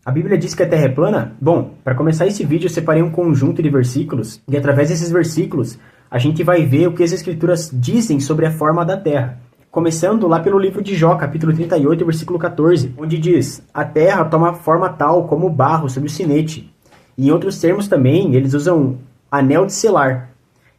A Bíblia diz que a Terra é plana? Bom, para começar esse vídeo eu separei um conjunto de versículos e através desses versículos a gente vai ver o que as Escrituras dizem sobre a forma da Terra. Começando lá pelo livro de Jó, capítulo 38, versículo 14, onde diz: a Terra toma forma tal como o barro sobre o sinete. E em outros termos também, eles usam anel de selar.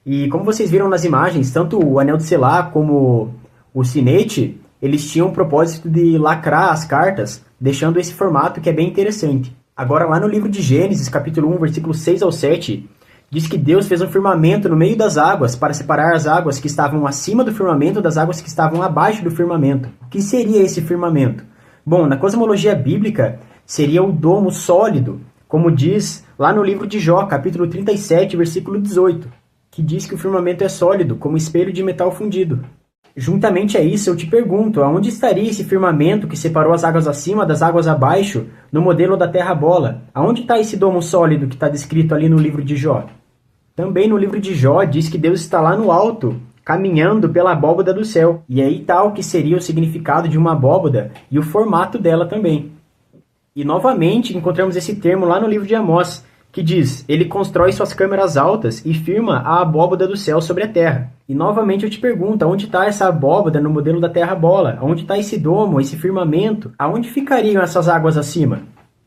E como vocês viram nas imagens, tanto o anel de selar como o sinete, eles tinham o propósito de lacrar as cartas, deixando esse formato que é bem interessante. Agora, lá no livro de Gênesis, capítulo 1, versículos 6 ao 7, diz que Deus fez um firmamento no meio das águas para separar as águas que estavam acima do firmamento das águas que estavam abaixo do firmamento. O que seria esse firmamento? Bom, na cosmologia bíblica, seria o domo sólido, como diz lá no livro de Jó, capítulo 37, versículo 18, que diz que o firmamento é sólido, como espelho de metal fundido. Juntamente a isso, eu te pergunto, aonde estaria esse firmamento que separou as águas acima das águas abaixo no modelo da Terra-bola? Aonde está esse domo sólido que está descrito ali no livro de Jó? Também no livro de Jó diz que Deus está lá no alto, caminhando pela abóbada do céu. E aí está o que seria o significado de uma abóbada e o formato dela também. E novamente encontramos esse termo lá no livro de Amós, que diz: ele constrói suas câmeras altas e firma a abóbada do céu sobre a terra. E novamente eu te pergunto, onde está essa abóbada no modelo da Terra-bola? Onde está esse domo, esse firmamento? Aonde ficariam essas águas acima?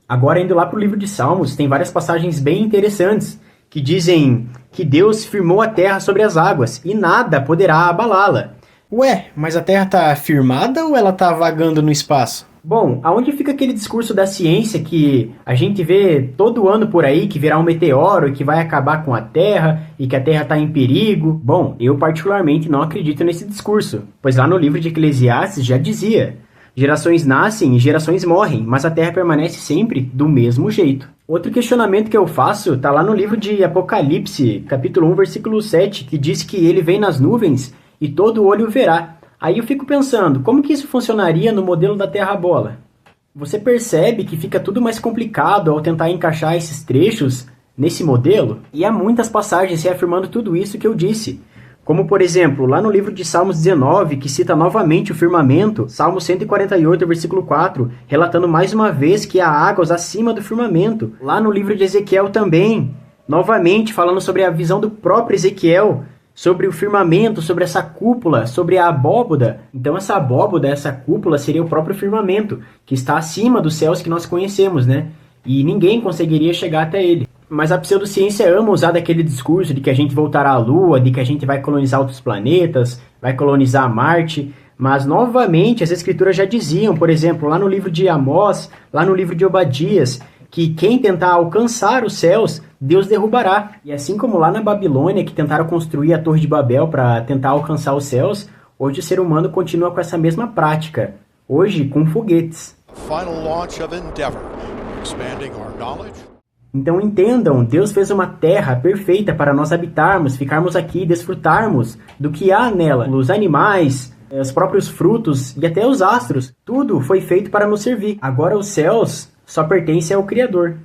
Agora, indo lá para o livro de Salmos, tem várias passagens bem interessantes, que dizem que Deus firmou a terra sobre as águas e nada poderá abalá-la. Ué, mas a terra está firmada ou ela está vagando no espaço? Bom, aonde fica aquele discurso da ciência que a gente vê todo ano por aí, que virá um meteoro e que vai acabar com a Terra e que a Terra está em perigo? Bom, eu particularmente não acredito nesse discurso, pois lá no livro de Eclesiastes já dizia: gerações nascem e gerações morrem, mas a Terra permanece sempre do mesmo jeito. Outro questionamento que eu faço está lá no livro de Apocalipse, capítulo 1, versículo 7, que diz que ele vem nas nuvens e todo olho o verá. Aí eu fico pensando, como que isso funcionaria no modelo da Terra-bola? Você percebe que fica tudo mais complicado ao tentar encaixar esses trechos nesse modelo? E há muitas passagens reafirmando tudo isso que eu disse. Como, por exemplo, lá no livro de Salmos 19, que cita novamente o firmamento, Salmo 148, versículo 4, relatando mais uma vez que há águas acima do firmamento. Lá no livro de Ezequiel também, novamente falando sobre a visão do próprio Ezequiel, sobre o firmamento, sobre essa cúpula, sobre a abóboda. Então essa abóboda, essa cúpula seria o próprio firmamento, que está acima dos céus que nós conhecemos, né? E ninguém conseguiria chegar até ele. Mas a pseudociência ama usar daquele discurso de que a gente voltará à Lua, de que a gente vai colonizar outros planetas, vai colonizar Marte. Mas, novamente, as escrituras já diziam, por exemplo, lá no livro de Amós, lá no livro de Obadias, que quem tentar alcançar os céus, Deus derrubará. E assim como lá na Babilônia, que tentaram construir a Torre de Babel para tentar alcançar os céus, hoje o ser humano continua com essa mesma prática, hoje com foguetes. Final launch of Endeavour, expanding our knowledge. Então entendam, Deus fez uma terra perfeita para nós habitarmos, ficarmos aqui e desfrutarmos do que há nela. Os animais, os próprios frutos e até os astros, tudo foi feito para nos servir. Agora os céus só pertencem ao Criador.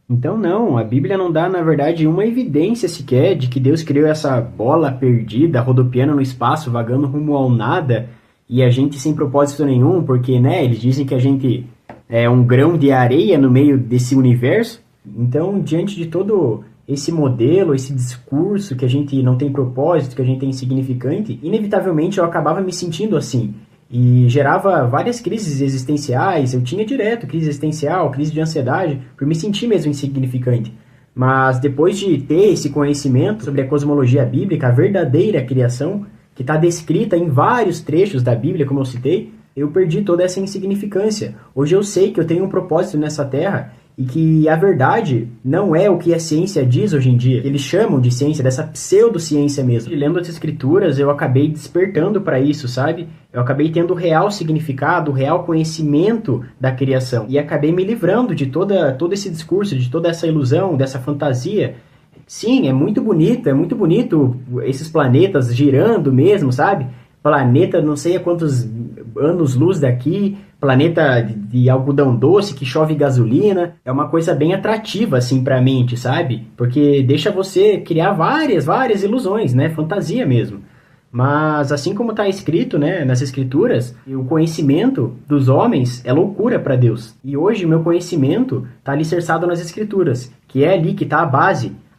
Então não, a Bíblia não dá, na verdade, uma evidência sequer de que Deus criou essa bola perdida, rodopiando no espaço, vagando rumo ao nada, e a gente sem propósito nenhum, porque, né, eles dizem que a gente é um grão de areia no meio desse universo. Então, diante de todo esse modelo, esse discurso que a gente não tem propósito, que a gente é insignificante, inevitavelmente eu acabava me sentindo assim. E gerava várias crises existenciais, eu tinha direto crise existencial, crise de ansiedade, por me sentir mesmo insignificante. Mas depois de ter esse conhecimento sobre a cosmologia bíblica, a verdadeira criação, que está descrita em vários trechos da Bíblia, como eu citei, eu perdi toda essa insignificância. Hoje eu sei que eu tenho um propósito nessa terra e que a verdade não é o que a ciência diz hoje em dia. Eles chamam de ciência, dessa pseudociência mesmo. E lendo as escrituras, eu acabei despertando para isso, sabe? Eu acabei tendo o real significado, o real conhecimento da criação. E acabei me livrando de todo esse discurso, de toda essa ilusão, dessa fantasia. Sim, é muito bonito esses planetas girando mesmo, sabe? Planeta não sei a quantos anos-luz daqui, planeta de algodão doce que chove gasolina. É uma coisa bem atrativa, assim, pra mente, sabe? Porque deixa você criar várias ilusões, né? Fantasia mesmo. Mas assim como está escrito, né, nas escrituras, o conhecimento dos homens é loucura para Deus. E hoje o meu conhecimento está alicerçado nas escrituras, que é ali que está a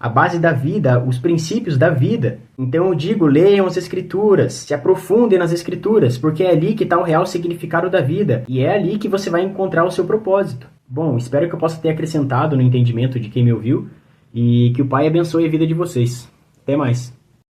base da vida, os princípios da vida. Então eu digo, leiam as escrituras, se aprofundem nas escrituras, porque é ali que está o real significado da vida. E é ali que você vai encontrar o seu propósito. Bom, espero que eu possa ter acrescentado no entendimento de quem me ouviu e que o Pai abençoe a vida de vocês. Até mais.